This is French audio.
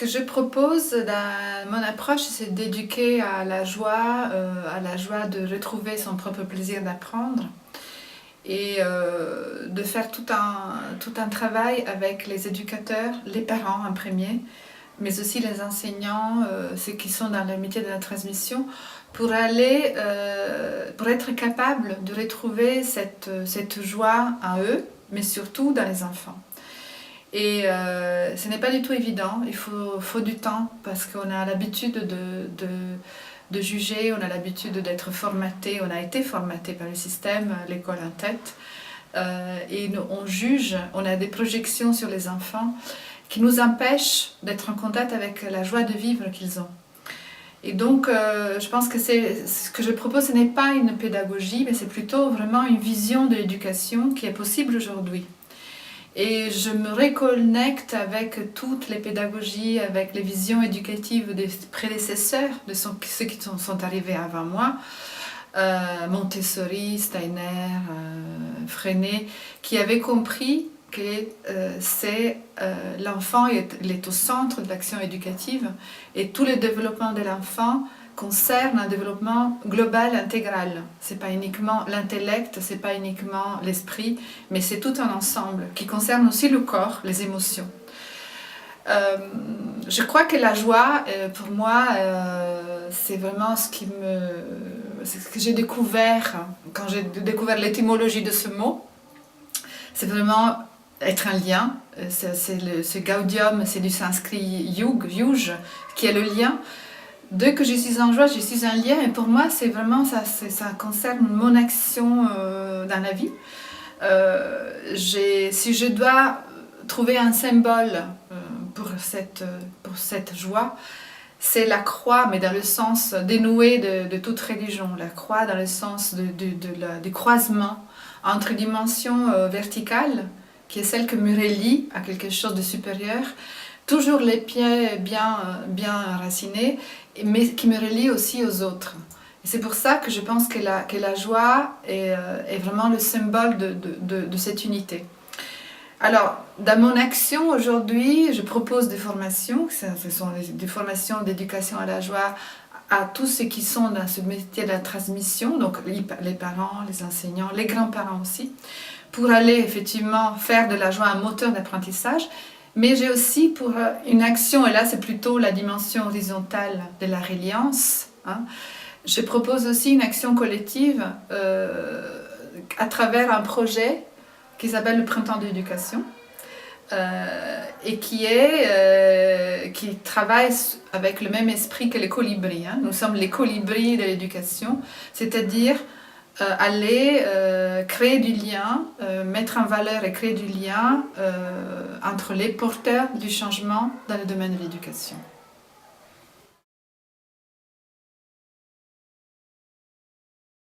que je propose dans mon approche, c'est d'éduquer à la joie de retrouver son propre plaisir d'apprendre et de faire tout un travail avec les éducateurs, les parents en premier, mais aussi les enseignants, ceux qui sont dans le métier de la transmission, pour être capable de retrouver cette joie en eux, mais surtout dans les enfants. Et ce n'est pas du tout évident, il faut du temps parce qu'on a l'habitude de juger, on a l'habitude d'être formaté, on a été formaté par le système, l'école en tête, et on juge, on a des projections sur les enfants qui nous empêchent d'être en contact avec la joie de vivre qu'ils ont. Et donc je pense que ce que je propose, ce n'est pas une pédagogie, mais c'est plutôt vraiment une vision de l'éducation qui est possible aujourd'hui. Et je me reconnecte avec toutes les pédagogies, avec les visions éducatives des prédécesseurs, de ceux qui sont arrivés avant moi, Montessori, Steiner, Freinet, qui avaient compris que l'enfant est au centre de l'action éducative et tout le développement de l'enfant concerne un développement global, intégral. Ce n'est pas uniquement l'intellect, ce n'est pas uniquement l'esprit, mais c'est tout un ensemble qui concerne aussi le corps, les émotions. Je crois que la joie, pour moi, c'est vraiment ce que j'ai découvert quand j'ai découvert l'étymologie de ce mot. C'est vraiment être un lien. Ce gaudium, c'est du sanskrit yuj, qui est le lien. Dès que je suis en joie, je suis un lien, et pour moi, c'est vraiment ça concerne mon action dans la vie. Si je dois trouver un symbole pour cette joie, c'est la croix, mais dans le sens dénoué de toute religion. La croix dans le sens du croisement entre dimensions verticales, qui est celle que me relie à quelque chose de supérieur, toujours les pieds bien enracinés, mais qui me relie aussi aux autres. Et c'est pour ça que je pense que la joie est vraiment le symbole de cette unité. Alors, dans mon action aujourd'hui, je propose des formations, ce sont des formations d'éducation à la joie à tous ceux qui sont dans ce métier de la transmission, donc les parents, les enseignants, les grands-parents aussi, pour aller effectivement faire de la joie un moteur d'apprentissage. Mais j'ai aussi pour une action, et là c'est plutôt la dimension horizontale de la reliance, je propose aussi une action collective à travers un projet qui s'appelle le Printemps de l'éducation et qui travaille avec le même esprit que les colibris. Nous sommes les colibris de l'éducation, c'est-à-dire aller créer du lien, mettre en valeur et créer du lien entre les porteurs du changement dans le domaine de l'éducation.